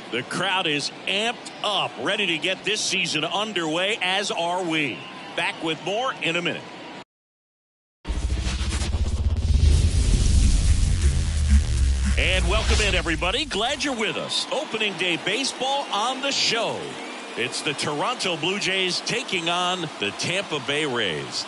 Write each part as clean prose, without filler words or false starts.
The crowd is amped up, ready to get this season underway, as are we. Back with more in a minute. And welcome in, everybody. Glad you're with us. Opening day baseball on the show. It's the Toronto Blue Jays taking on the Tampa Bay Rays.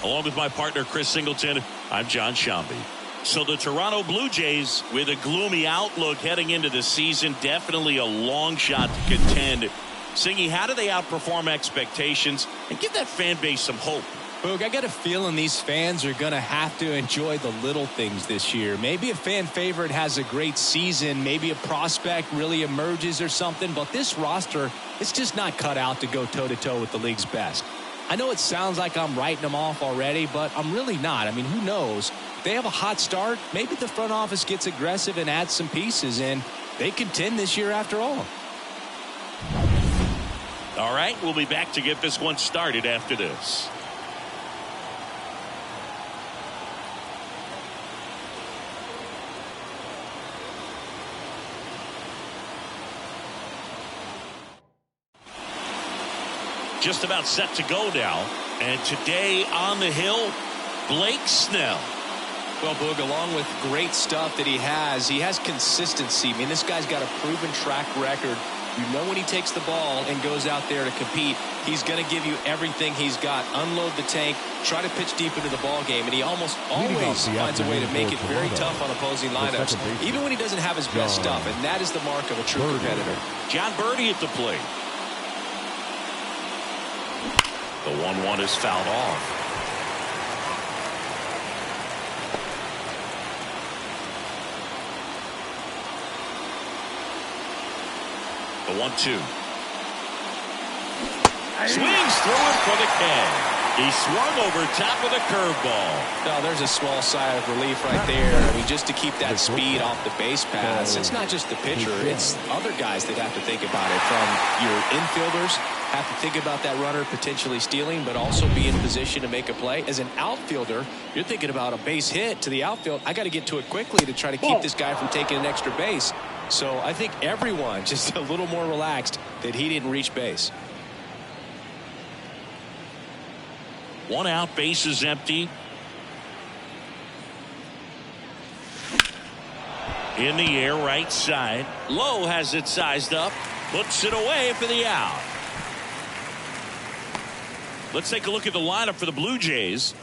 Along with my partner, Chris Singleton, I'm John Shambi. So the Toronto Blue Jays, with a gloomy outlook heading into the season, definitely a long shot to contend. Singy, how do they outperform expectations and give that fan base some hope? Boog, I got a feeling these fans are going to have to enjoy the little things this year. Maybe a fan favorite has a great season. Maybe a prospect really emerges or something. But this roster, it's just not cut out to go toe-to-toe with the league's best. I know it sounds like I'm writing them off already, but I'm really not. I mean, who knows? If they have a hot start, maybe the front office gets aggressive and adds some pieces, and they contend this year after all. All right, we'll be back to get this one started after this. Just about set to go now. And today on the hill, Blake Snell. Well, Boog, along with great stuff that he has consistency. I mean, this guy's got a proven track record. You know when he takes the ball and goes out there to compete, he's going to give you everything he's got. Unload the tank, try to pitch deep into the ball game, and he almost always finds a way to make it very tough on opposing lineups, even when he doesn't have his best stuff, and that is the mark of a true competitor. John Birdie at the plate. The 1-1 is fouled off. The 1-2. Swings through it for the K. He swung over top of the curveball. No, there's a small sigh of relief right there. I mean, just to keep that speed off the base paths. It's not just the pitcher. It's other guys that have to think about it. From your infielders, have to think about that runner potentially stealing, but also be in position to make a play. As an outfielder, you're thinking about a base hit to the outfield. I got to get to it quickly to try to keep this guy from taking an extra base. So I think everyone just a little more relaxed that he didn't reach base. One out, base is empty. In the air, right side. Lowe has it sized up. Puts it away for the out. Let's take a look at the lineup for the Blue Jays.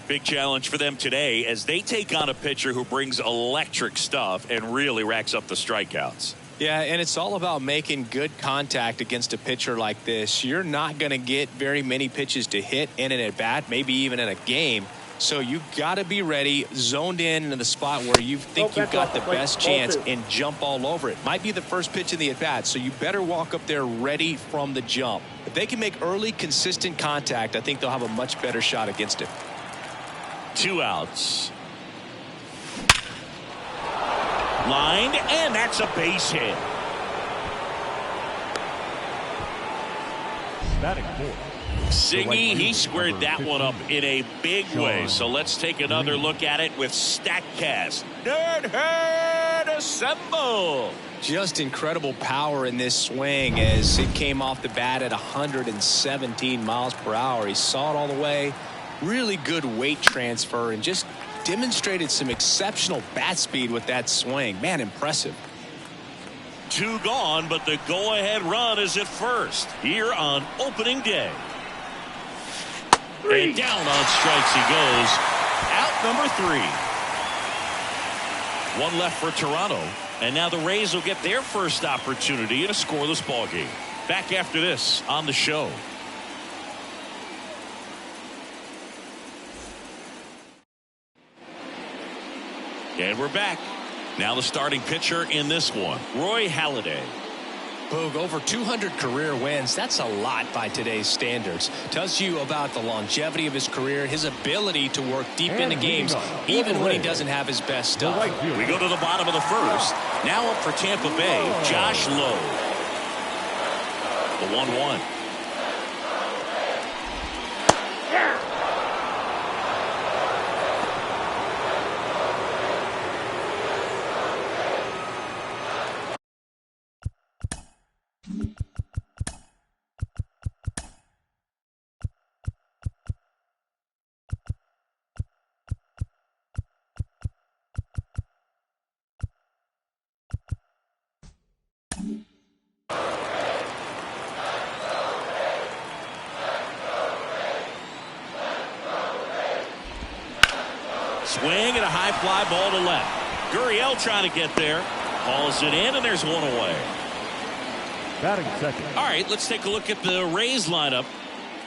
Big challenge for them today as they take on a pitcher who brings electric stuff and really racks up the strikeouts. Yeah, and it's all about making good contact against a pitcher like this. You're not going to get very many pitches to hit in an at-bat, maybe even in a game. So you got to be ready, zoned in the spot where you think you've got the best chance and jump all over it. Might be the first pitch in the at-bat, so you better walk up there ready from the jump. If they can make early, consistent contact, I think they'll have a much better shot against it. 2 outs. Lined, and that's a base hit. Batting fourth. Singy, he squared that one up in a big way. So let's take another look at it with StatCast. Nerd Herd assemble. Just incredible power in this swing as it came off the bat at 117 miles per hour. He saw it all the way. Really good weight transfer and just demonstrated some exceptional bat speed with that swing. Man, impressive. 2 gone, but the go-ahead run is at first here on opening day. And down on strikes he goes. Out number 3. 1 left for Toronto. And now the Rays will get their first opportunity in a scoreless ball game. Back after this on the show. And we're back. Now the starting pitcher in this one, Roy Halladay. Boog, over 200 career wins. That's a lot by today's standards. Tells you about the longevity of his career, his ability to work deep into games, even when he doesn't have his best stuff. We go to the bottom of the first. Now up for Tampa Bay, Josh Lowe. The 1-1. Swing and a high fly ball to left. Gurriel trying to get there. Hauls it in, and there's one away. Batting second. All right, let's take a look at the Rays lineup.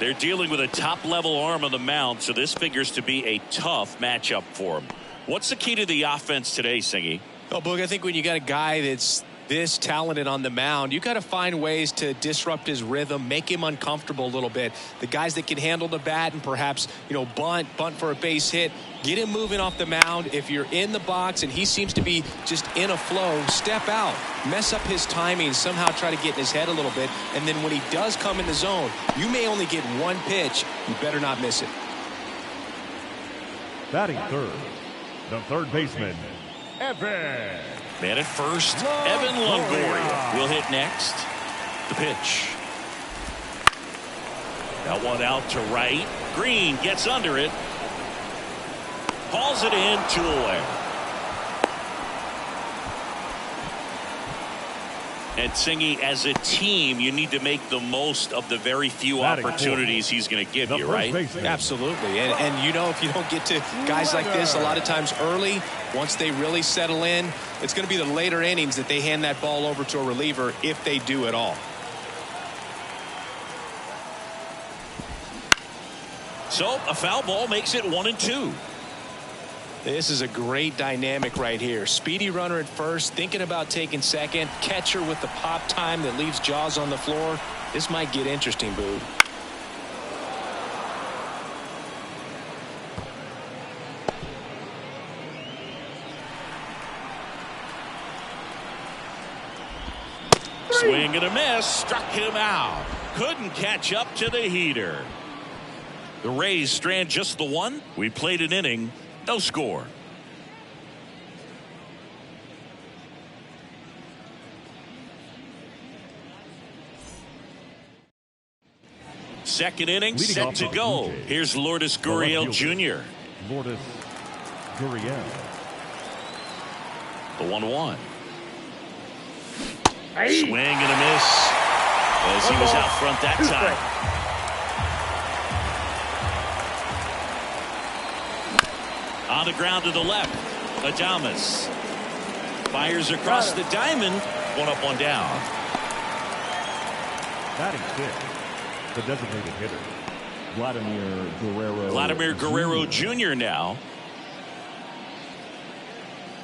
They're dealing with a top-level arm on the mound, so this figures to be a tough matchup for them. What's the key to the offense today, Singy? Oh, Boog, I think when you got a guy that's this talented on the mound, you got to find ways to disrupt his rhythm, make him uncomfortable a little bit. The guys that can handle the bat and perhaps, bunt for a base hit, get him moving off the mound. If you're in the box and he seems to be just in a flow, step out, mess up his timing, somehow try to get in his head a little bit. And then when he does come in the zone, you may only get one pitch. You better not miss it. Batting third, the third baseman, Evan. Man at first, Evan Longoria will hit next. The pitch. That one out to right. Green gets under it. Hauls it in, 2 away. And Singy, as a team, you need to make the most of the very few opportunities he's going to give you, right? Absolutely. And if you don't get to guys like this a lot of times early, once they really settle in, it's going to be the later innings that they hand that ball over to a reliever, if they do at all. So a foul ball makes it 1-2. This is a great dynamic right here. Speedy runner at first, thinking about taking second. Catcher with the pop time that leaves Jaws on the floor. This might get interesting, Boo. Swing and a miss. Struck him out. Couldn't catch up to the heater. The Rays strand just the one. We played an inning. No score. Second inning set to go. Here's Lourdes Gurriel Jr. Lourdes Gurriel. The 1-1. Swing and a miss as he was out front that time. On the ground to the left. Adames fires across the diamond. 1 up, 1 down. Batting fifth, the designated hitter, Vladimir Guerrero Jr. now.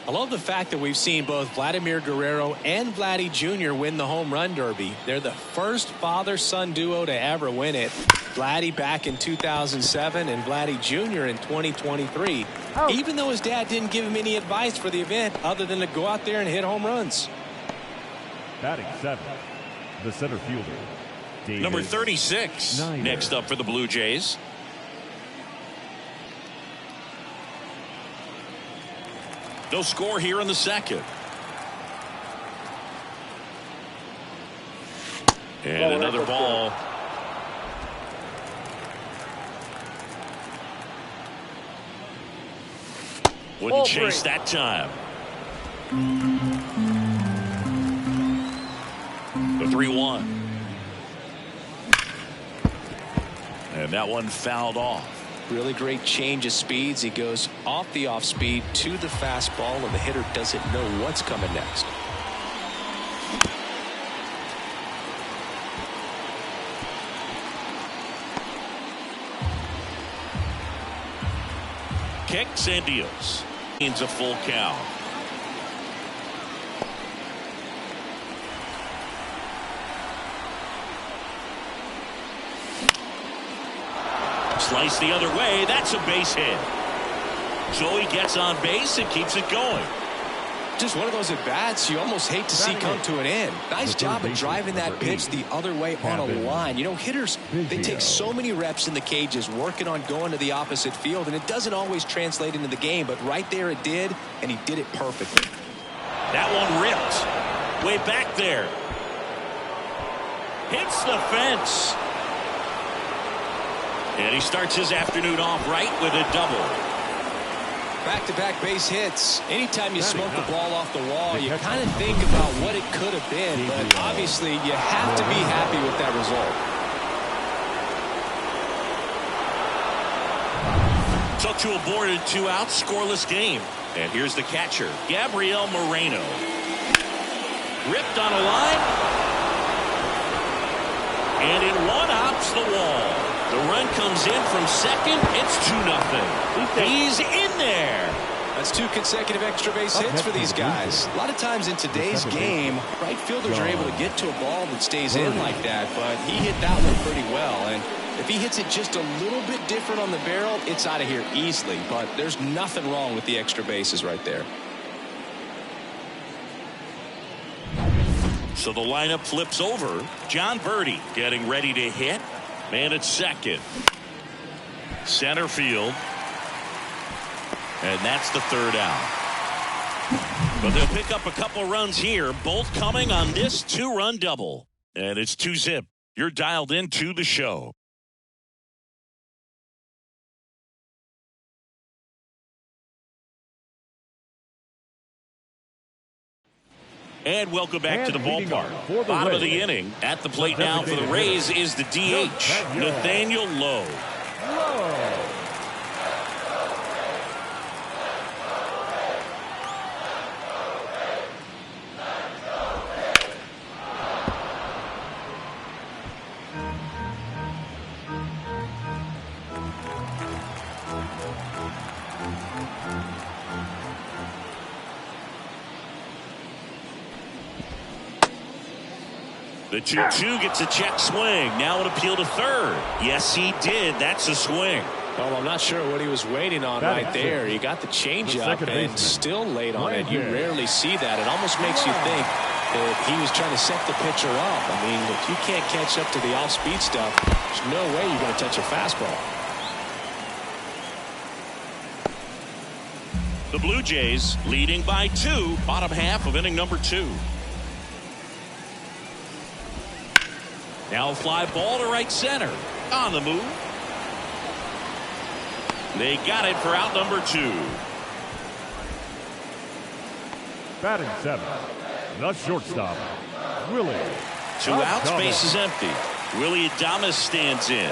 I love the fact that we've seen both Vladimir Guerrero and Vladdy Jr. win the home run derby. They're the first father-son duo to ever win it. Vladdy back in 2007 and Vladdy Jr. in 2023. Even though his dad didn't give him any advice for the event other than to go out there and hit home runs. Batting seventh, the center fielder, David number 36 Snyder. Next up for the Blue Jays. No score here in the second. And another ball. Wouldn't chase that time. The 3-1. And that one fouled off. Really great change of speeds. He goes off the off speed to the fastball, and the hitter doesn't know what's coming next. kicks and deals. Means a full count. Slice the other way. That's a base hit. So he gets on base and keeps it going. Just one of those at-bats you almost hate to see come to an end. Nice job of driving that pitch the other way on a line. You know, hitters, they take so many reps in the cages working on going to the opposite field, and it doesn't always translate into the game, but right there it did, and he did it perfectly. That one ripped. Way back there. Hits the fence. And he starts his afternoon off right with a double. Back-to-back base hits. Anytime you smoke the ball off the wall, you kind of think about what it could have been, but obviously you have to be happy with that result. So to a boarded 2-out scoreless game. And here's the catcher, Gabriel Moreno. Ripped on a line. And it one-hops the wall. The run comes in from second. It's 2-0. He's in there. That's 2 consecutive extra base hits for these guys. A lot of times in today's game, right fielders are able to get to a ball that stays in like that, but he hit that one pretty well. And if he hits it just a little bit different on the barrel, it's out of here easily. But there's nothing wrong with the extra bases right there. So the lineup flips over. John Birdie getting ready to hit. Man at second. Center field. And that's the 3rd out. But they'll pick up a couple runs here, both coming on this 2-run double. And it's 2-zip. You're dialed into the show. And welcome back to the ballpark. Bottom of the inning. At the plate now for the Rays is the DH, Nathaniel Lowe. The 2-2 gets a check swing. Now an appeal to third. Yes, he did. That's a swing. Well, I'm not sure what he was waiting on right there. He got the changeup and still laid on it. You rarely see that. It almost makes you think that he was trying to set the pitcher up. I mean, if you can't catch up to the off-speed stuff, there's no way you're going to touch a fastball. The Blue Jays leading by 2, bottom half of inning number 2. Now a fly ball to right center. On the move. They got it for out number 2. Batting 7, the shortstop, Willie. 2 outs, base is empty. Willie Adames stands in.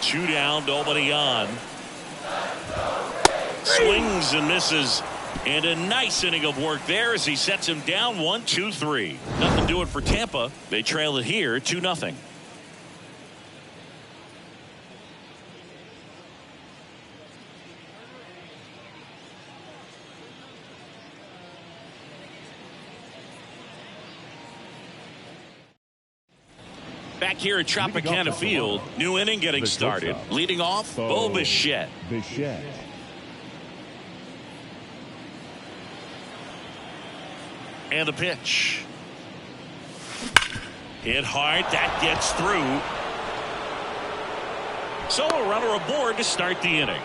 2 down, nobody on. Swings and misses. And a nice inning of work there as he sets him down 1-2-3. Nothing doing for Tampa. They trail it here 2-0. Back here at Tropicana Field, new inning getting started. Leading off, Bo Bichette. And the pitch. Hit hard. That gets through. So a runner aboard to start the inning.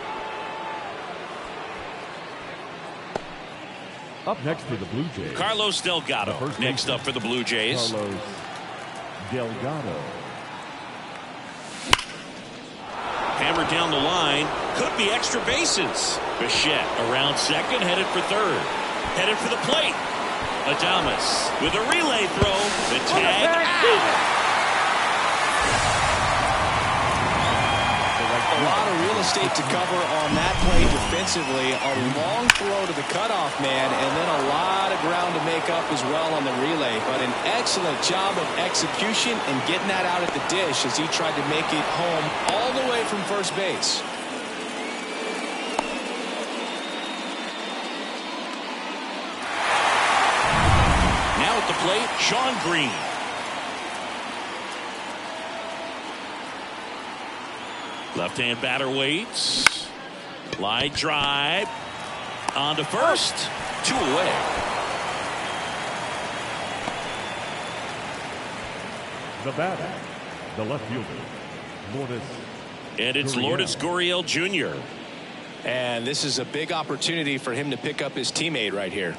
Up next for the Blue Jays, Carlos Delgado next up for the Blue Jays. Carlos Delgado. Hammered down the line. Could be extra bases. Bichette around second, headed for third. Headed for the plate. Adames with a relay throw. The tag out. A lot of real estate to cover on that play defensively. A long throw to the cutoff man, and then a lot of ground to make up as well on the relay. But an excellent job of execution and getting that out at the dish as he tried to make it home all the way from first base. Now at the plate, Sean Green. Left-hand batter waits. Line drive. On to first. 2 away. The batter, the left fielder, Lourdes. And it's Lourdes Gurriel Jr. And this is a big opportunity for him to pick up his teammate right here.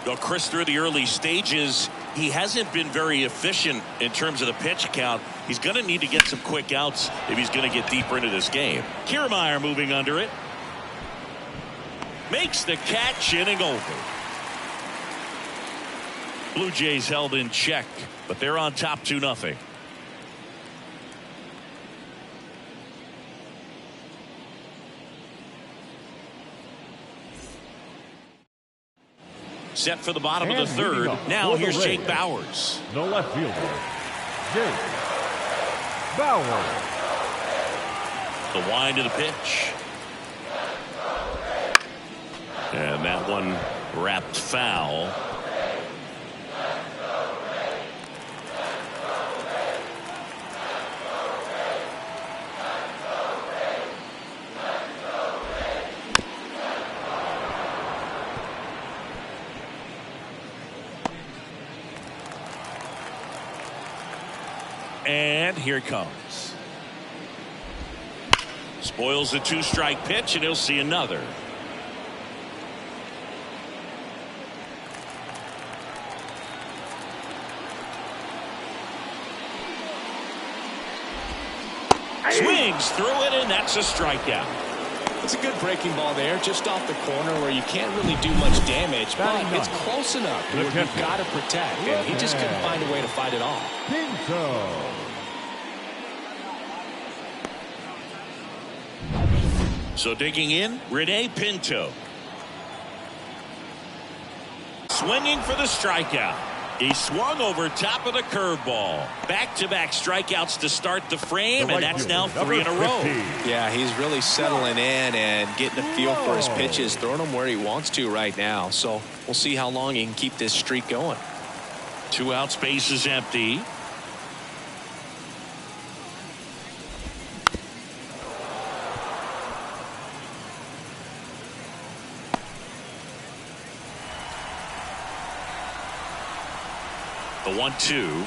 Well, Chris, through the early stages, he hasn't been very efficient in terms of the pitch count. He's going to need to get some quick outs if he's going to get deeper into this game. Kiermaier moving under it. Makes the catch, inning over. Blue Jays held in check, but they're on top 2-0. Set for the bottom of the third. Now here's Jake Bauers. The left fielder, Jake Bauers. The wind to the pitch. And that one wrapped foul. And here it comes. Spoils the 2-strike pitch, and he'll see another. Swings through it, and that's a strikeout. It's a good breaking ball there, just off the corner where you can't really do much damage, but it's close enough where you've got to protect, and he just couldn't find a way to fight it off. Pinto. So digging in, Rene Pinto. Swinging for the strikeout. He swung over top of the curveball. Back-to-back strikeouts to start the frame, and that's now 3 in a row. Yeah, he's really settling in and getting a feel for his pitches, throwing them where he wants to right now. So we'll see how long he can keep this streak going. 2 outs, base is empty. The 1-2.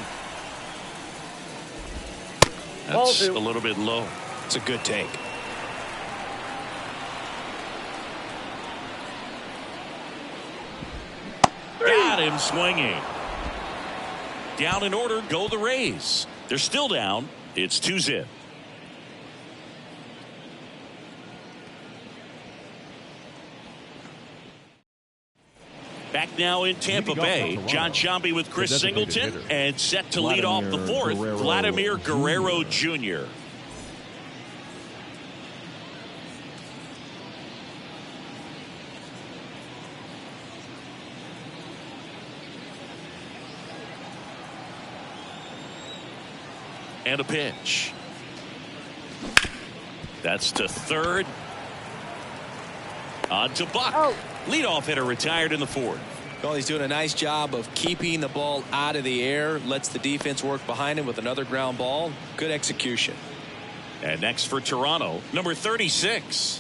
That's a little bit low. It's a good take. Got him swinging. Down in order, go the Rays. They're still down. It's 2-0. Back now in Tampa Bay, John Sciambi with Chris Singleton, and set to lead off the fourth, Vladimir Guerrero Jr. And a pitch. That's to third. On to Buck. Leadoff hitter retired in the fourth. Well, he's doing a nice job of keeping the ball out of the air. Lets the defense work behind him with another ground ball. Good execution. And next for Toronto, number 36.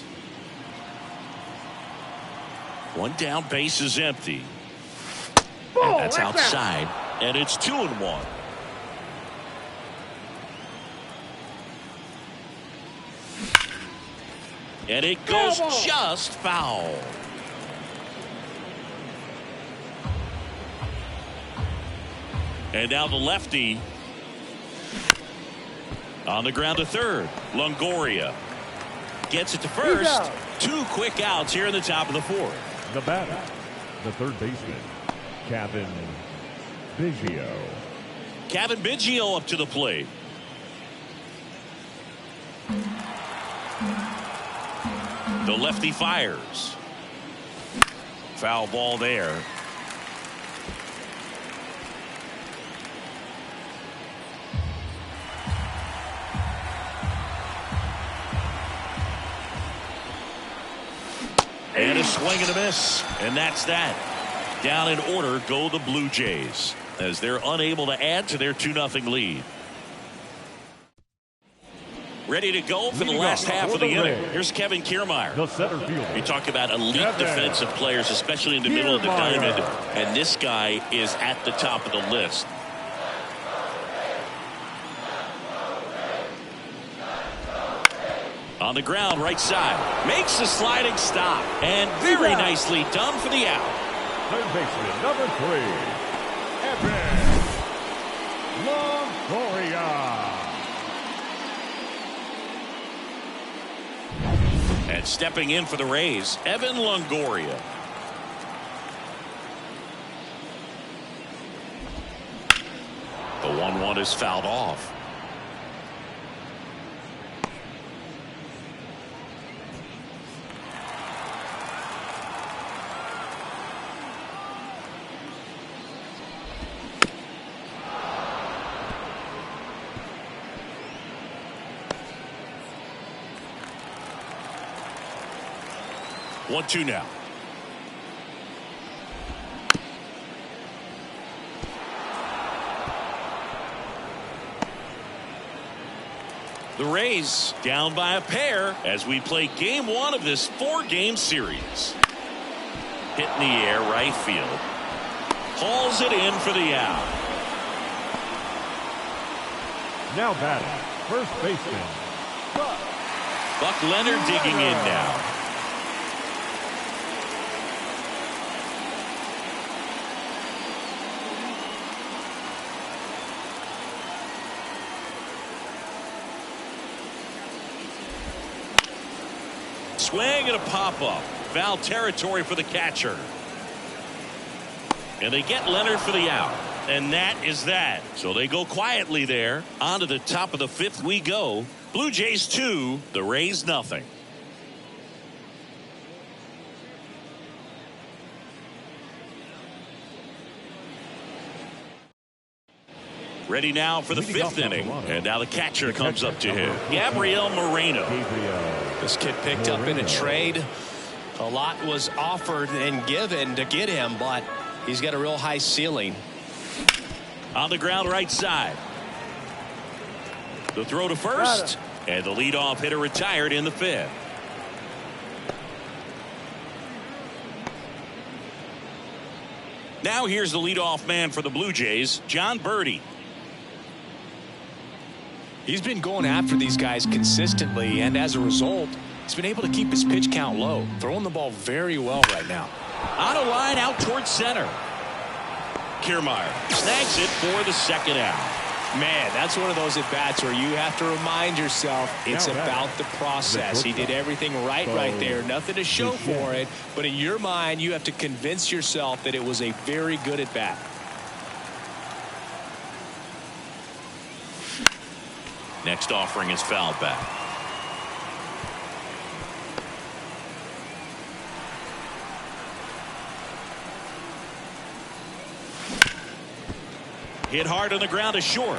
One down, base is empty. And that's outside. And it's 2-1. And it goes just foul. And now the lefty on the ground to third. Longoria gets it to first. 2 quick outs here in the top of the fourth. The batter, the third baseman, Cavan Biggio. Cavan Biggio up to the plate. The lefty fires. Foul ball there. And a swing and a miss. And that's that. Down in order go the Blue Jays as they're unable to add to their 2-0 lead. Ready to go for the last half of the inning. Here's Kevin Kiermaier. The center fielder. You talk about elite defensive players, especially in the middle of the diamond, and this guy is at the top of the list. On the ground, right side. Makes a sliding stop. And very nicely done for the out. Third baseman, number 3, Evan Longoria. And stepping in for the Rays, Evan Longoria. The 1-1 is fouled off. One, two now. The Rays down by a pair as we play game 1 of this 4-game series. Hit in the air, right field. Hauls it in for the out. Now batting, first baseman, Buck Leonard digging in now. Swing and a pop-up. Foul territory for the catcher. And they get Leonard for the out. And that is that. So they go quietly there. On to the top of the 5th we go. Blue Jays 2, the Rays nothing. Ready now for the 5th inning. And now the catcher comes up to him. Gabriel Moreno. This kid picked up in a trade. A lot was offered and given to get him, but he's got a real high ceiling. On the ground, right side. The throw to first. And the leadoff hitter retired in the 5th. Now here's the leadoff man for the Blue Jays, John Birdie. He's been going after these guys consistently, and as a result, he's been able to keep his pitch count low, throwing the ball very well right now. On a line out towards center. Kiermaier snags it for the 2nd out. Man, that's one of those at-bats where you have to remind yourself it's about the process. He did everything right there. Nothing to show for it, but in your mind, you have to convince yourself that it was a very good at-bat. Next offering is fouled back. Hit hard on the ground to short.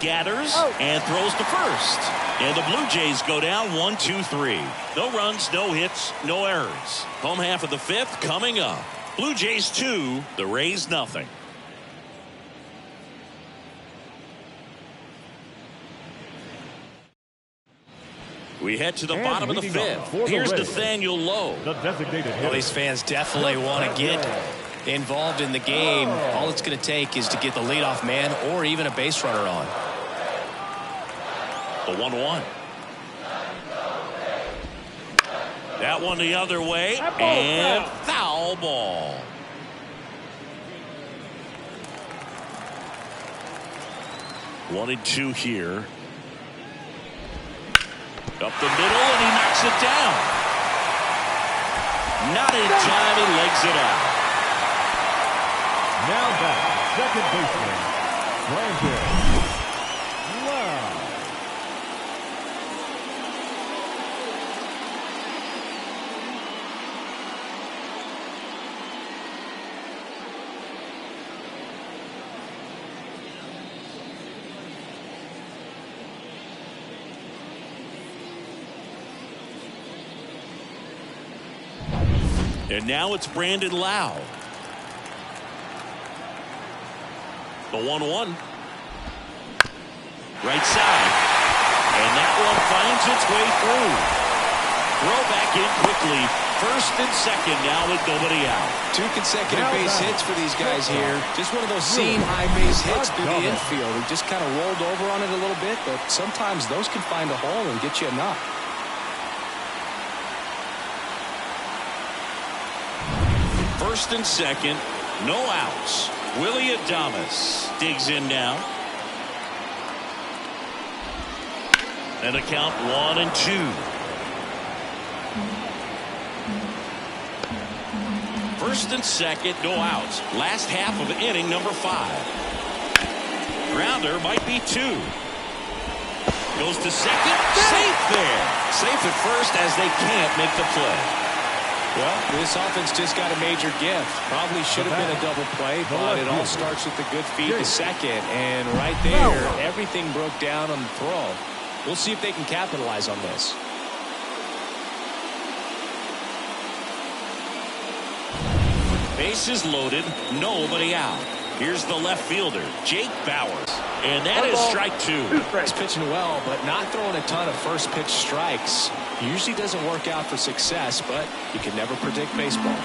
Gathers and throws to first. And the Blue Jays go down 1-2-3. No runs, no hits, no errors. Home half of the 5th coming up. Blue Jays 2, the Rays nothing. We head to the bottom of the 5th. Here's Nathaniel Lowe. Well, these fans definitely want to get involved in the game. All it's going to take is to get the leadoff man or even a base runner on. The 1-1. That one the other way, and foul ball. One and two here. Up the middle, and he knocks it down. Not in time, he legs it out. Now back, second baseman, Brandon. Wow. And now it's Brandon Lau. The 1-1. Right side. And that one finds its way through. Throw back in quickly. First and second now with nobody out. 2 consecutive base hits for these guys here. Just one of those seam high base hits through the infield. We just kind of rolled over on it a little bit, but sometimes those can find a hole and get you a knock. First and second, no outs. Willie Adames digs in now. And a count 1-2. First and second, no outs. Last half of inning number 5. Grounder might be 2. Goes to second. Safe there. Safe at first as they can't make the play. Well, this offense just got a major gift. Probably should have been a double play, but it all starts with a good feed to second. And right there, everything broke down on the throw. We'll see if they can capitalize on this. Bases loaded, nobody out. Here's the left fielder, Jake Bauers. And that is strike 2. He's pitching well, but not throwing a ton of first pitch strikes. Usually doesn't work out for success, but you can never predict baseball.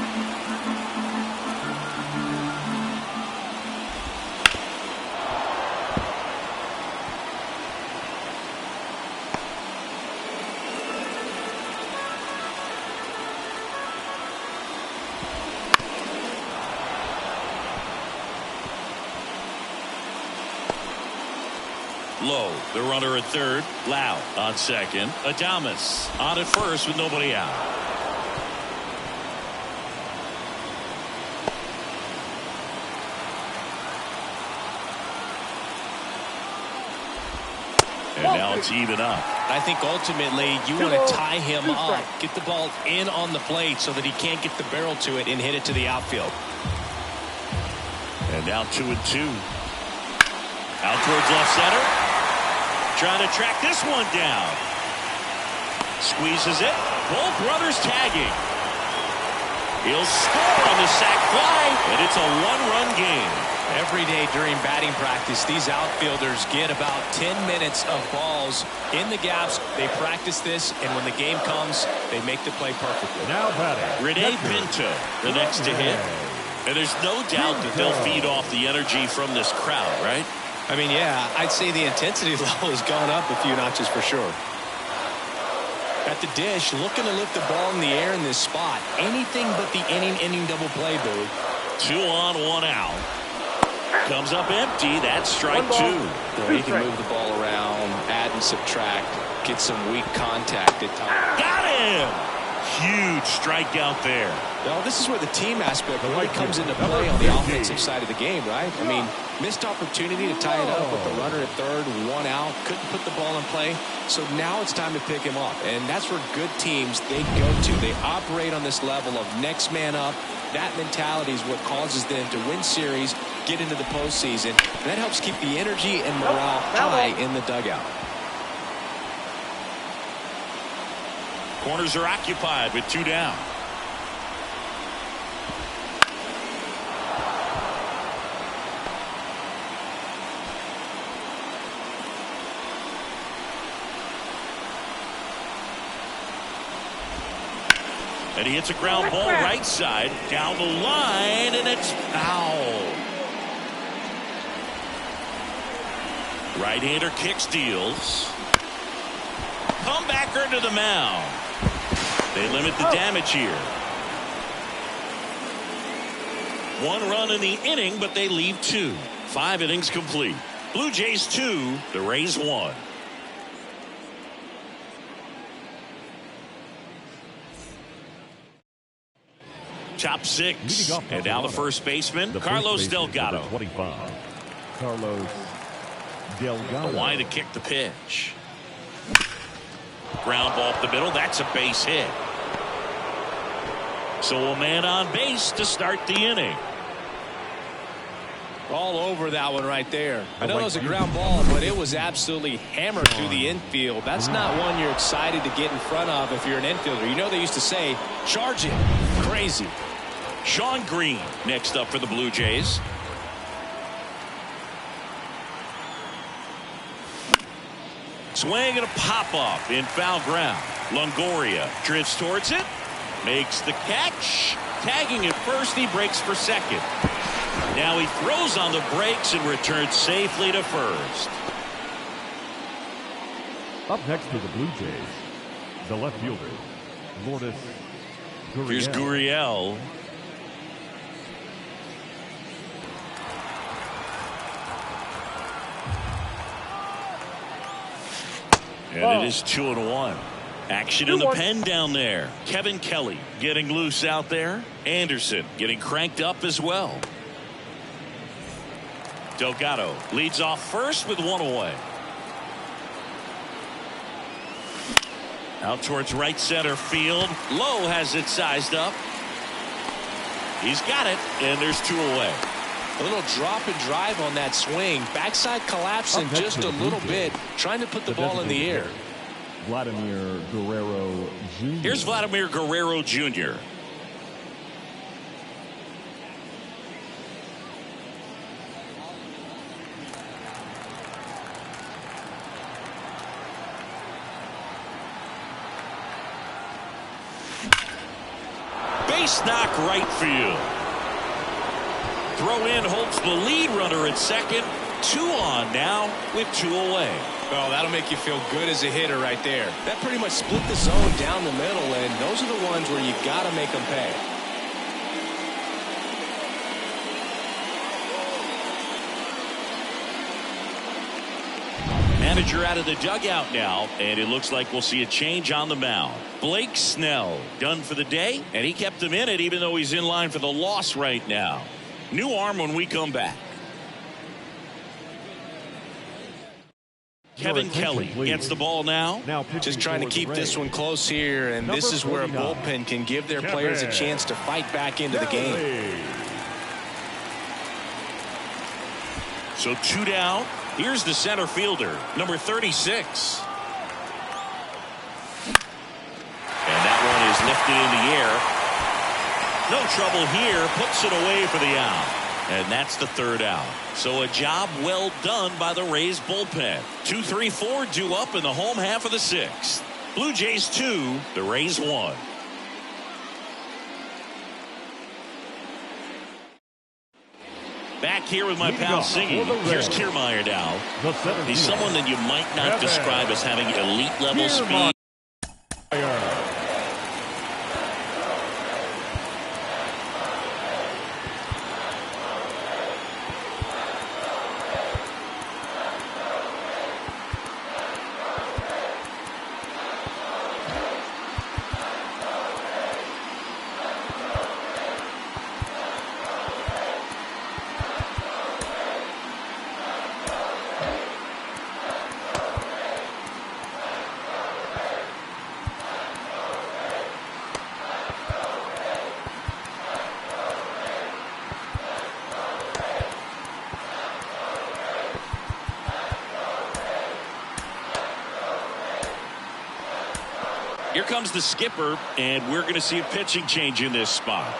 Low, the runner at third. Lau on second. Adames on at first with nobody out. And now it's even up. I think ultimately you want to tie him up, get the ball in on the plate so that he can't get the barrel to it and hit it to the outfield. And now 2-2. Out towards left center. Trying to track this one down. Squeezes it. Both runners tagging. He'll score on the sac fly, and it's a 1-run game. Every day during batting practice, these outfielders get about 10 minutes of balls in the gaps. They practice this, and when the game comes, they make the play perfectly. Now batting, Rene Pinto, the next to hit. And there's no doubt that they'll feed off the energy from this crowd, right? I mean, yeah, I'd say the intensity level has gone up a few notches for sure. At the dish, looking to lift the ball in the air in this spot. Anything but the inning double play, Boo. 2 on, 1 out. Comes up empty. That's strike 2. You can move the ball around, add and subtract, get some weak contact at times. Got him! Huge strikeout there. Well, this is where the team aspect really comes into play on the offensive side of the game, right? I mean, missed opportunity to tie it up with the runner at third, 1 out, couldn't put the ball in play. So now it's time to pick him up. And that's where good teams, they go to. They operate on this level of next man up. That mentality is what causes them to win series, get into the postseason. And that helps keep the energy and morale high in the dugout. Corners are occupied with 2 down. And he hits a ground ball right side down the line, and it's foul. Right-hander kick steals. Comebacker to the mound. They limit the damage here. 1 run in the inning, but they leave 2. 5 innings complete. Blue Jays 2, the Rays 1. Top 6. And now the first baseman, Carlos Delgado. 25. Carlos Delgado. The line to kick the pitch. Ground ball up the middle. That's a base hit. So a man on base to start the inning. All over that one right there. I know it was a ground ball, but it was absolutely hammered through the infield. That's not one you're excited to get in front of if you're an infielder. You know they used to say, charge it, crazy. Sean Green next up for the Blue Jays. Swing and a pop-up in foul ground. Longoria drifts towards it. Makes the catch. Tagging at first, he breaks for second. Now he throws on the brakes and returns safely to first. Up next for the Blue Jays, the left fielder, Lourdes Gurriel. Here's Gurriel. And it is 2-1. Action in the pen down there. Kevin Kelly getting loose out there. Anderson getting cranked up as well. Delgado leads off first with one away. Out towards right center field. Lowe has it sized up. He's got it, and there's two away. A little drop and drive on that swing. Backside collapsing just a little bit, trying to put the ball in the air. Vladimir Guerrero Jr. Here's Vladimir Guerrero Jr. Base knock right field. Throw in holds the lead runner at second. 2 on now with 2 away. Oh, that'll make you feel good as a hitter right there. That pretty much split the zone down the middle, and those are the ones where you got to make them pay. Manager out of the dugout now, and it looks like we'll see a change on the mound. Blake Snell done for the day, and he kept him in it even though he's in line for the loss right now. New arm when we come back. Kevin Kelly gets the ball now. Just trying to keep this one close here, and this is where a bullpen can give their players a chance to fight back into the game. So 2 down. Here's the center fielder, number 36. And that one is lifted in the air. No trouble here. Puts it away for the out. And that's the 3rd out. So a job well done by the Rays bullpen. 2-3-4 due up in the home half of the 6th. Blue Jays 2, the Rays 1. Back here with my pal singing. Here's Kiermaier now. He's someone that you might not describe as having elite level speed. Here comes the skipper, and we're going to see a pitching change in this spot.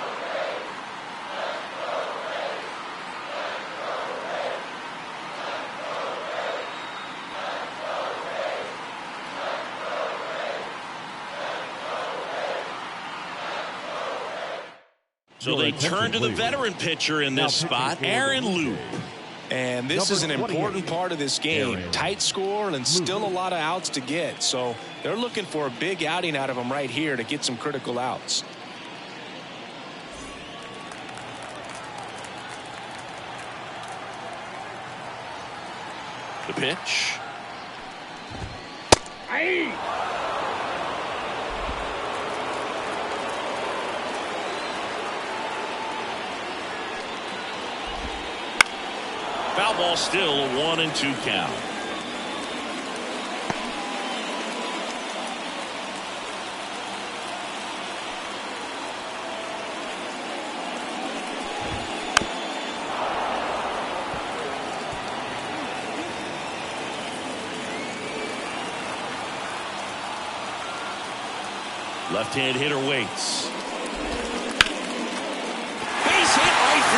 So they turn to the veteran pitcher in this spot, Aaron Loup. And this is an important part of this game. Tight score and still a lot of outs to get. So they're looking for a big outing out of him right here to get some critical outs. The pitch. Foul ball, still a 1-2 count. Left-hand hitter waits.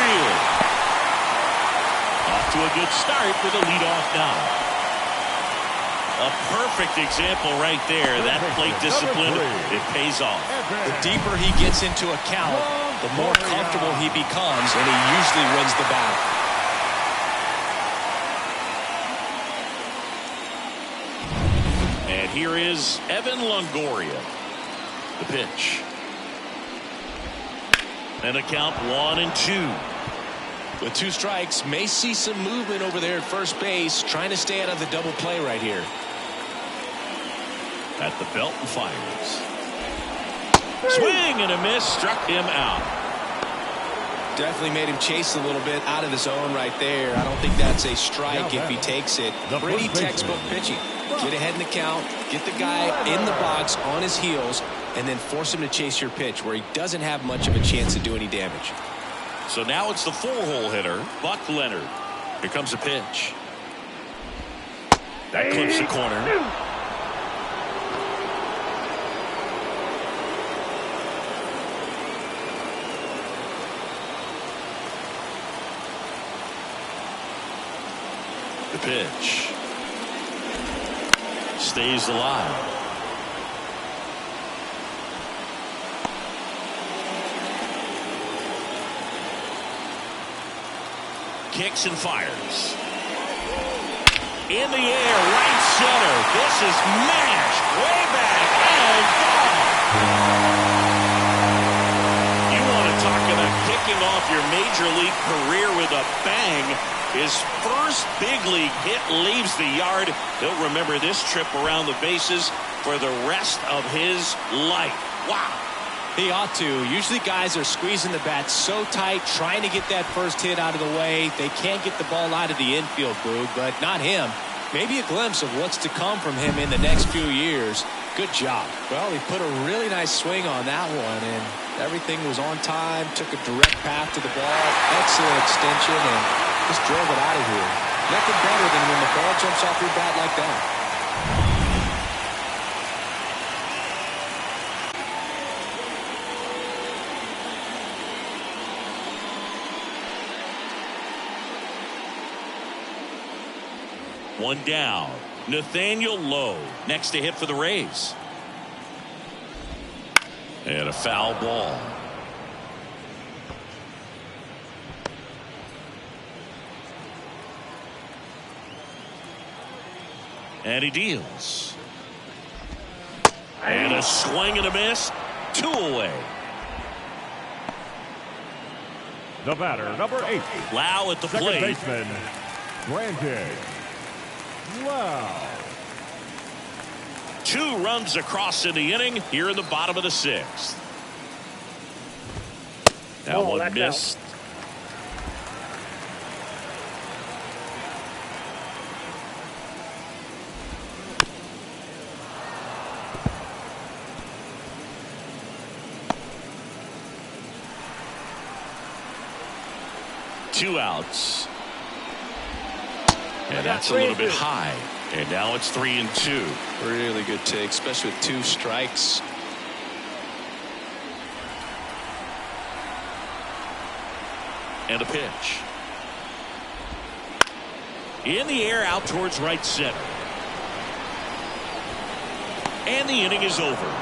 field. Off to a good start with a leadoff now. A perfect example right there. That plate discipline, it pays off. The deeper he gets into a count, the more comfortable he becomes, and he usually wins the battle. And here is Evan Longoria. The pitch. And a count 1-2. With 2 strikes, may see some movement over there at first base, trying to stay out of the double play right here. At the belt and fires. Swing and a miss, struck him out. Definitely made him chase a little bit out of the zone right there. I don't think that's a strike if he takes it. Pretty textbook pitching. Get ahead in the count, get the guy in the box on his heels, and then force him to chase your pitch where he doesn't have much of a chance to do any damage. So now it's the 4-hole hitter, Buck Leonard. Here comes a pitch. That clips the corner. The pitch. Stays alive. Kicks and fires. In the air, right center. This is mashed way back and gone. You want to talk about kicking off your major league career with a bang. His first big league hit leaves the yard. He'll remember this trip around the bases for the rest of his life. Wow. He ought to. Usually guys are squeezing the bat so tight, trying to get that first hit out of the way. They can't get the ball out of the infield, Boog, but not him. Maybe a glimpse of what's to come from him in the next few years. Good job. Well, he put a really nice swing on that one, and everything was on time, took a direct path to the ball. Excellent extension, and just drove it out of here. Nothing better than when the ball jumps off your bat like that. One down. Nathaniel Lowe next to hit for the Rays. And a foul ball. And he deals. And a swing and a miss. 2 away. The batter, number 8. Lau at the Second plate. baseman, Brandon Lau. 2 runs across in the inning here in the bottom of the 6th. Now one missed. Two outs. And that's a little bit high. And now it's 3-2. Really good take, especially with 2 strikes. And a pitch. In the air, out towards right center. And the inning is over.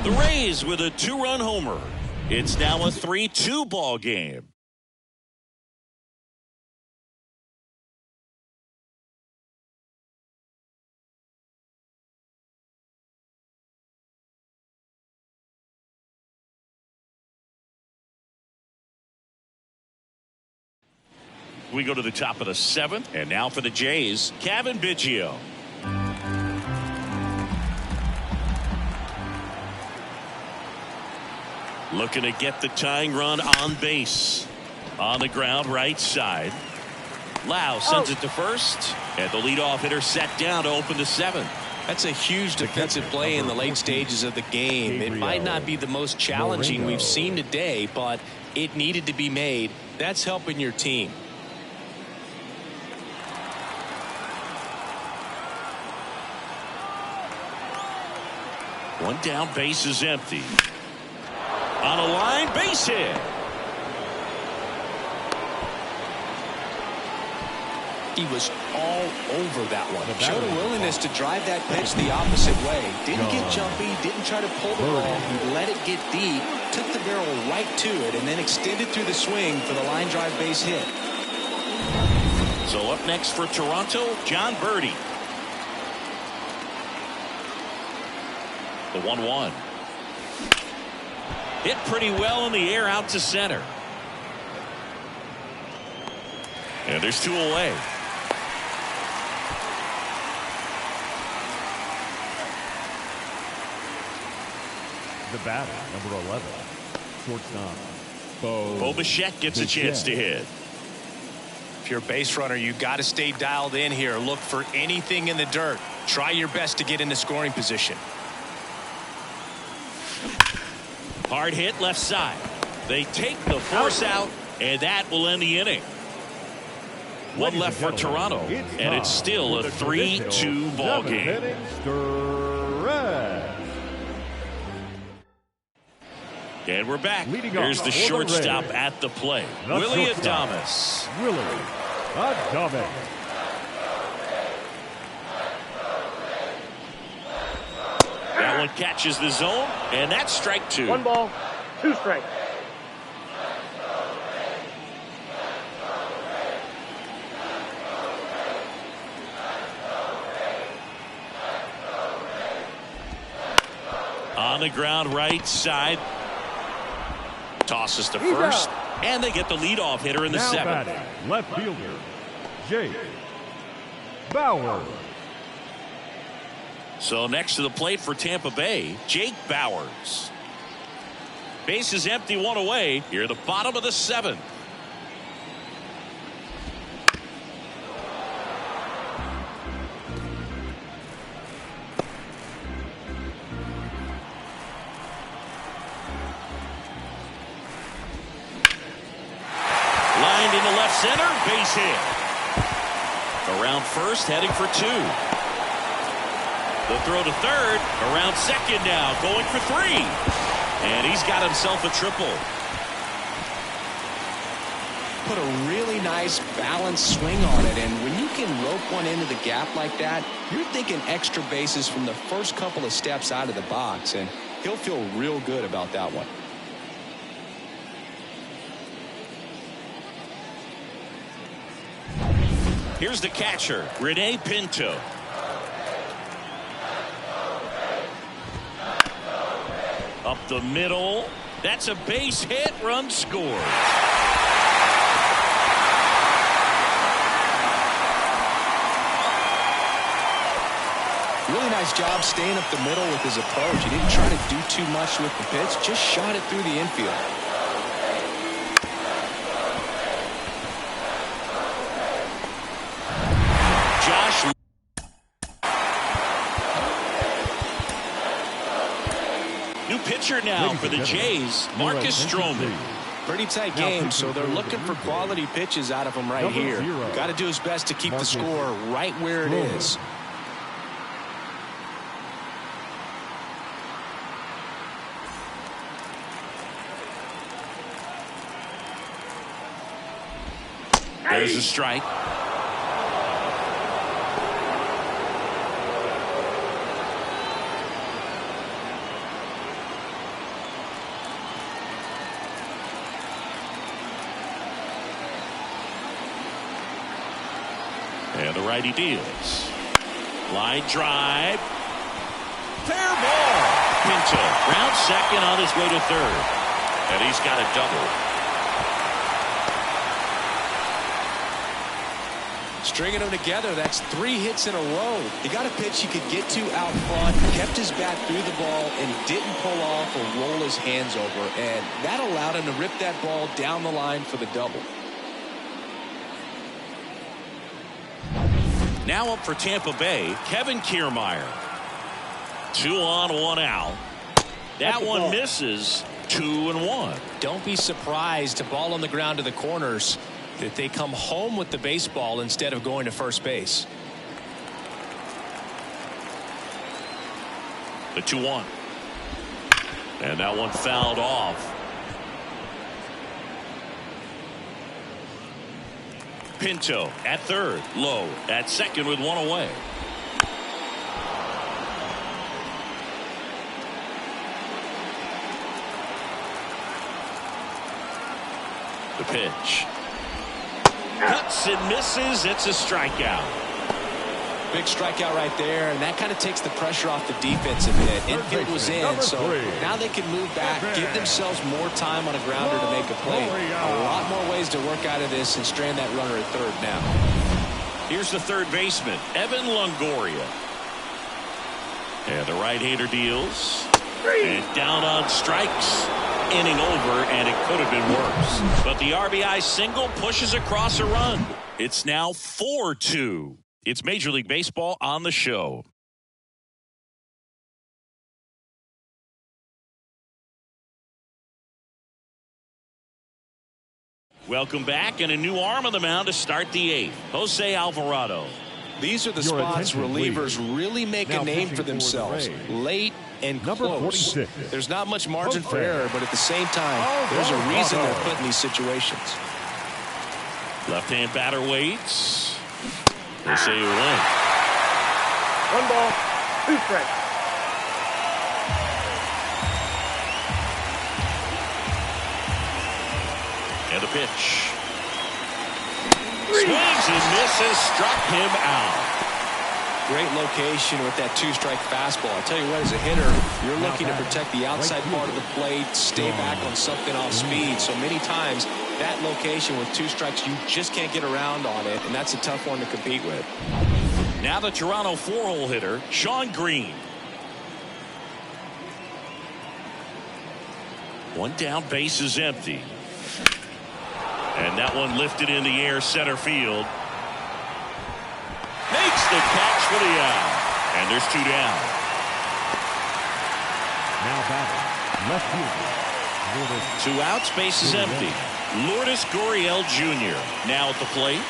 The Rays with a 2-run homer. It's now a 3-2 ball game. We go to the top of the 7th, and now for the Jays, Kevin Biggio. Looking to get the tying run on base. On the ground, right side. Lau sends it to first, and the leadoff hitter set down to open the 7th. That's a huge defensive play in the late stages of the game. It might not be the most challenging we've seen today, but it needed to be made. That's helping your team. One down, base is empty. On a line, base hit. He was all over that one. Showed a willingness to drive that pitch the opposite way. Didn't get jumpy, didn't try to pull the ball. He let it get deep, took the barrel right to it, and then extended through the swing for the line drive base hit. So up next for Toronto, John Birdie. The 1-1. Hit pretty well in the air out to center. And there's 2 away. The batter, number 11, shortstop, Bo Bichette gets a chance to hit. If you're a base runner, you got to stay dialed in here. Look for anything in the dirt. Try your best to get into scoring position. Hard hit left side. They take the force out, and that will end the inning. One left for Toronto, and it's still a 3-2 ball game. And we're back. Here's the shortstop at the plate, Willie Adames. Willie Adames. That one catches the zone, and that's strike 2. 1 ball, 2 strikes. On the ground right side. Tosses to first, and they get the leadoff hitter in the 7th. Batting, left fielder, Jake Bauers. So next to the plate for Tampa Bay, Jake Bauers. Base is empty, 1 away. Here at the bottom of the 7th. Lined into left center, base hit. Around first, heading for 2. The throw to third, around second now, going for 3. And he's got himself a triple. Put a really nice balanced swing on it, and when you can rope one into the gap like that, you're thinking extra bases from the first couple of steps out of the box, and he'll feel real good about that one. Here's the catcher, Rene Pinto. Up the middle. That's a base hit. Run scored. Really nice job staying up the middle with his approach. He didn't try to do too much with the pitch, just shot it through the infield. New pitcher now for the Jays, Marcus Stroman. Pretty tight game, so they're looking for quality pitches out of him right here. Got to do his best to keep the score right where it is. There's a strike. And the righty deals. Line drive. Fair ball. Pinto round second on his way to third. And he's got a double. Stringing them together, that's 3 hits in a row. He got a pitch he could get to out front, kept his bat through the ball, and didn't pull off or roll his hands over. And that allowed him to rip that ball down the line for the double. Now up for Tampa Bay, Kevin Kiermaier. 2 on, 1 out. That one misses. 2-1. Don't be surprised to ball on the ground to the corners that they come home with the baseball instead of going to first base. The 2-1. And that one fouled off. Pinto at third. Lowe at second with one away. The pitch. Cuts and misses. It's a strikeout. Big strikeout right there, and that kind of takes the pressure off the defense a bit. Infield was in, so now they can move back, give themselves more time on a grounder to make a play. A lot more ways to work out of this and strand that runner at third now. Here's the third baseman, Evan Longoria. And the right-hander deals. And down on strikes. Inning over, and it could have been worse. But the RBI single pushes across a run. It's now 4-2. It's Major League Baseball on the show. Welcome back, and a new arm on the mound to start the eighth. Jose Alvarado. These are the spots relievers really make a name for themselves. Late and close. There's not much margin for error, but at the same time, there's a reason they're put in these situations. Left-hand batter waits. They say you win. 1 ball, 2 strikes. And the pitch. Swings and misses, struck him out. Great location with that 2-strike fastball. I tell you what, as a hitter, you're looking to protect the outside part of the plate, stay back on something off speed. So many times, that location with 2 strikes, you just can't get around on it, and that's a tough one to compete with. Now the Toronto 4-hole hitter, Sean Green. One down, base is empty. And that one lifted in the air, center field. Makes the catch for the out. And there's 2 down. Now batting, left fielder. 2 outs, base is empty. Lourdes Gurriel Jr. now at the plate.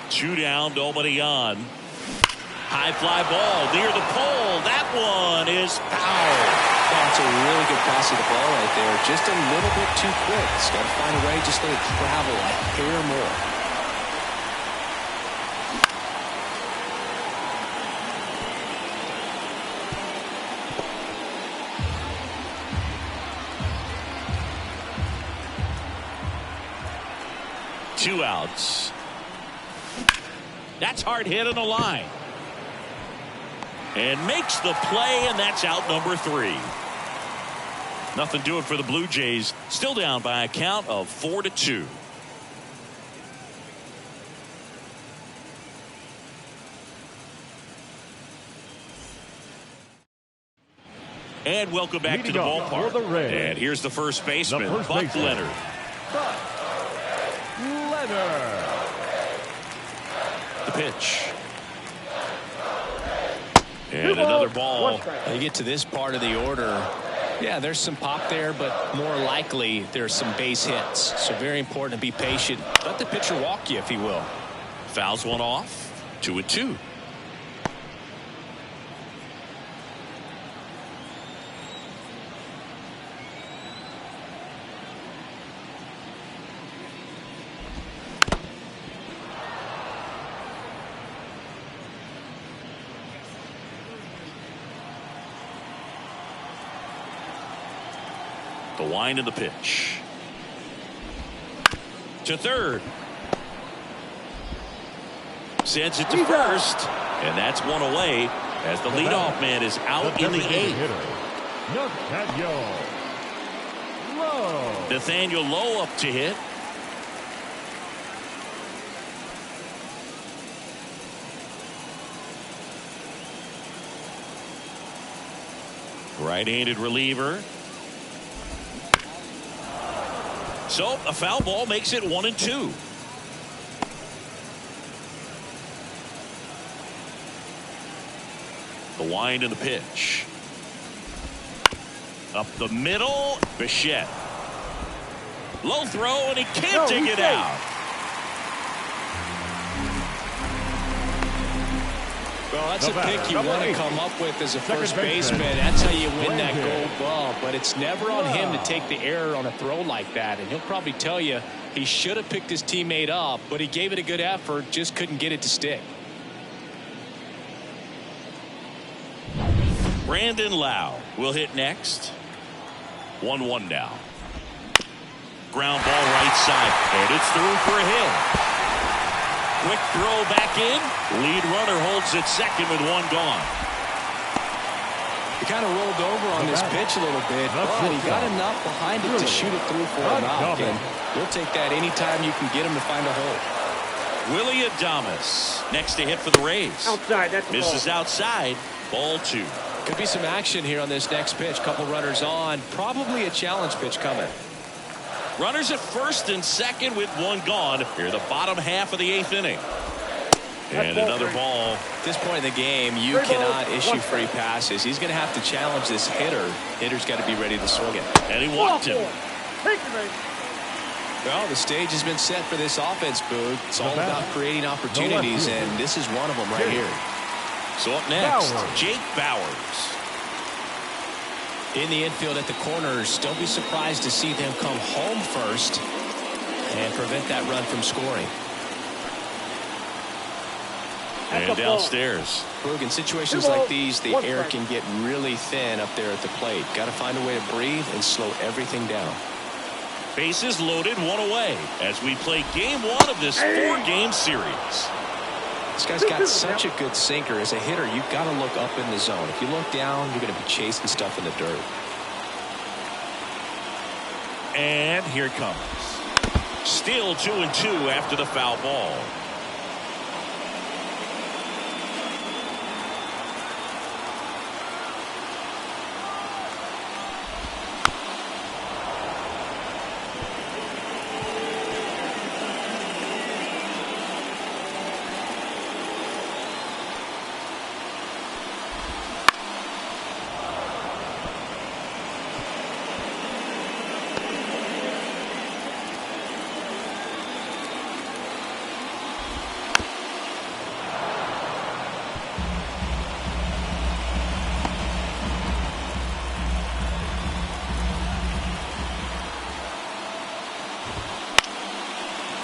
Two down, nobody on. High fly ball near the pole. That one is foul. That's a really good pass of the ball right there. Just a little bit too quick. It's got to find a way, just let it travel a hair more. Two outs. That's hard hit on the line. And makes the play, and that's out number 3. Nothing doing for the Blue Jays. Still down by a count of 4-2. And welcome back to the ballpark. And here's the first baseman, Buck Leonard. The pitch. And another ball. You get to this part of the order. Yeah, there's some pop there, but more likely there's some base hits. So very important to be patient. Let the pitcher walk you, if he will. Fouls one off. 2-2. The wind of the pitch. To third. Sends it to first. And that's one away as the leadoff man is out in the 8th. Nathaniel Lowe up to hit. Right-handed reliever. So a foul ball makes it 1-2. The wind and the pitch. Up the middle. Bichette. Low throw, and he can't dig it out. Well, that's a pick you want to come up with as a first baseman. baseman. That's how you win that gold glove. But it's never on him to take the error on a throw like that. And he'll probably tell you he should have picked his teammate up, but he gave it a good effort, just couldn't get it to stick. Brandon Lau will hit next. 1-1 now. Ground ball right side, and it's through for a hit. Quick throw back in. Lead runner holds it second with one gone. He kind of rolled over on this pitch a little bit, but he got enough behind it to shoot it through for a knock. And we'll take that anytime you can get him to find a hole. Willie Adames next to hit for the Rays. Outside, that's Misses ball. outside. Ball 2. Could be some action here on this next pitch. Couple runners on. Probably a challenge pitch coming. Runners at first and second with one gone. Here the bottom half of the 8th inning. And another ball. At this point in the game, you cannot issue free passes. He's going to have to challenge this hitter. Hitter's got to be ready to swing it. And he walked him. Well, the stage has been set for this offense, Boog. It's all about creating opportunities, and this is one of them right here. So up next, Jake Bowers. In the infield at the corners, don't be surprised to see them come home first and prevent that run from scoring. And downstairs. Boog, in situations like these, the air can get really thin up there at the plate. Got to find a way to breathe and slow everything down. Bases loaded, one away as we play game 1 of this 4-game series. This guy's got such a good sinker. As a hitter, you've got to look up in the zone. If you look down, you're going to be chasing stuff in the dirt. And here it comes. Still 2-2 after the foul ball.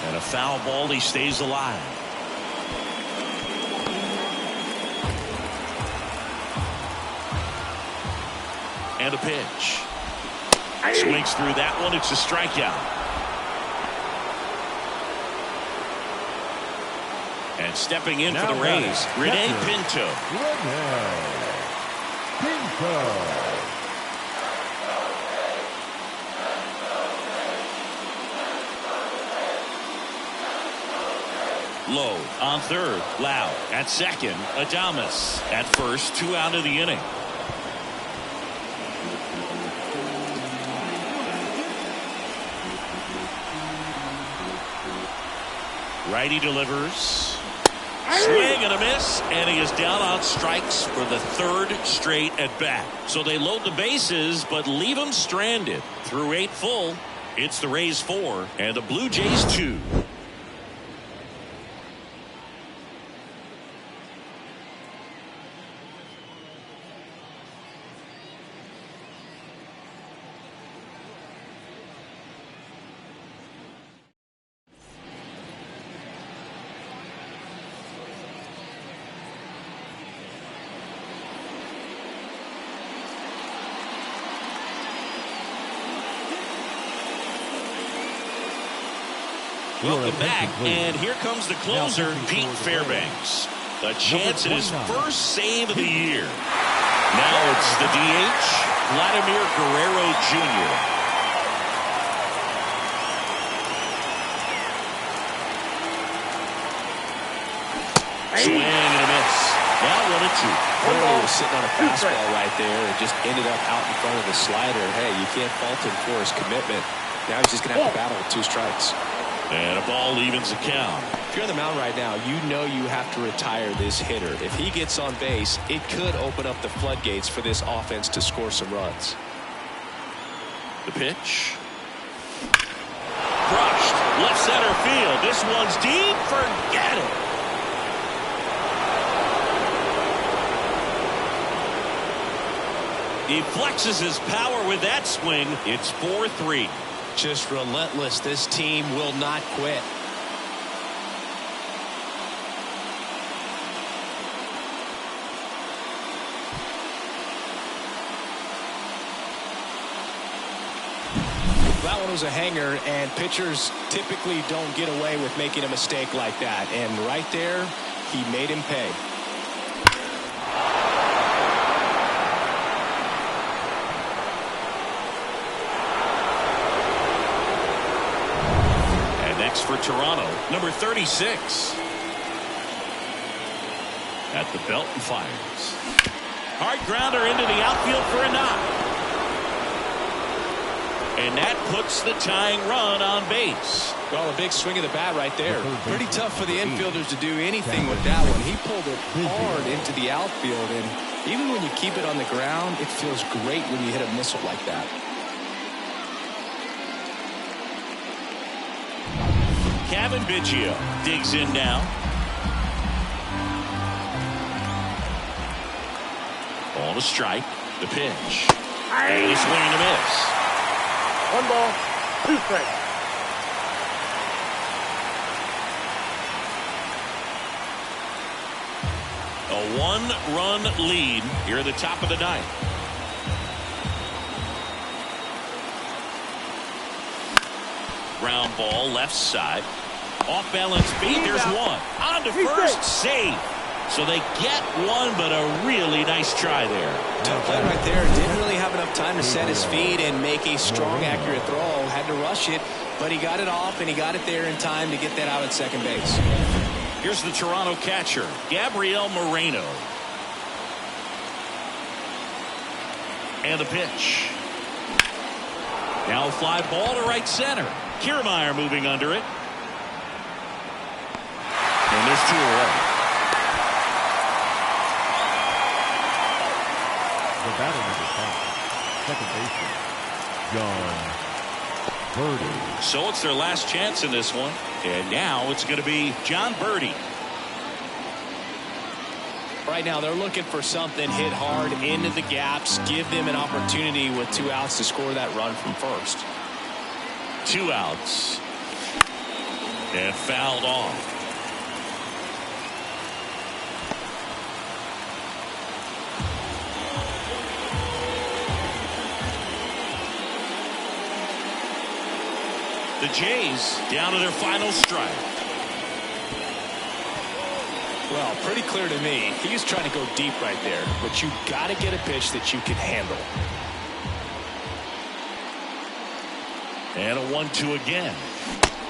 And a foul ball, he stays alive. And a pitch. Swings through that one. It's a strikeout. And stepping in for the Rays, Rene Pinto. Lowe on third. Lau at second. Adames at first. 2 out of the inning. Righty delivers. Swing and a miss, and he is down on strikes for the 3rd straight at bat. So they load the bases, but leave him stranded. Through 8 full, it's the Rays 4 and the Blue Jays 2. Welcome back, and here comes the closer, Pete Fairbanks. A chance at his first save of the year. Now it's the DH, Vladimir Guerrero Jr. Swing and a miss. Now 1-2. Guerrero was sitting on a fastball right there and just ended up out in front of the slider. Hey, you can't fault him for his commitment. Now he's just going to have to battle with 2 strikes. And a ball evens the count. If you're on the mound right now, you know you have to retire this hitter. If he gets on base, it could open up the floodgates for this offense to score some runs. The pitch. Crushed. Left center field. This one's deep. Forget it. He flexes his power with that swing. It's 4-3. Just relentless. This team will not quit. That one was a hanger, and pitchers typically don't get away with making a mistake like that. And right there, he made him pay. And next for Toronto, number 36. At the belt and fires. Hard grounder into the outfield for a knock. And that puts the tying run on base. Well, a big swing of the bat right there. Pretty tough for the infielders to do anything with that one. He pulled it hard into the outfield, and even when you keep it on the ground, it feels great when you hit a missile like that. Kevin Biggio digs in now. Ball to strike. The pitch. And a swing and a miss. 1 ball, 2 strikes. A 1-run lead here at the top of the ninth. Ground ball left side. Off balance beat. There's one. On to first. Save. So they get one, but a really nice try there. Tough play right there. Didn't really have enough time to set his feet and make a strong, accurate throw. Had to rush it, but he got it off, and he got it there in time to get that out at second base. Here's the Toronto catcher, Gabriel Moreno. And the pitch. Now a fly ball to right center. Kiermaier moving under it. And there's 2 away. The batter number 5, second baseman, John Birdie. So it's their last chance in this one. And now it's going to be John Birdie. Right now they're looking for something hit hard into the gaps, give them an opportunity with 2 outs to score that run from first. 2 outs. And fouled off. The Jays down to their final strike. Well, pretty clear to me. He was trying to go deep right there, but you got to get a pitch that you can handle. And a 1-2 again.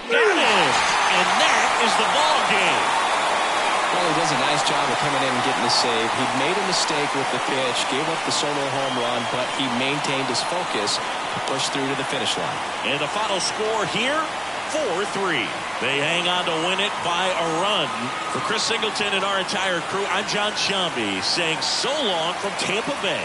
Got it! And that is the ball game. Well, he does a nice job of coming in and getting the save. He made a mistake with the pitch, gave up the solo home run, but he maintained his focus to push through to the finish line. And the final score here, 4-3. They hang on to win it by a run. For Chris Singleton and our entire crew, I'm John Shambi saying so long from Tampa Bay.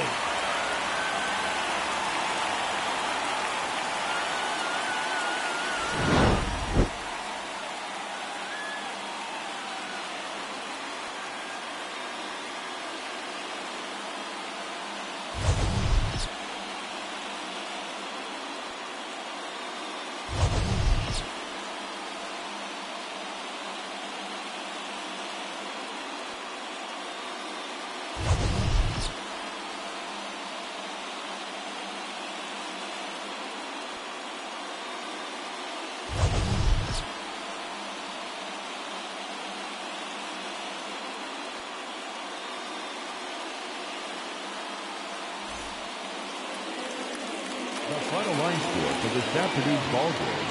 The final line score for this afternoon's ball game.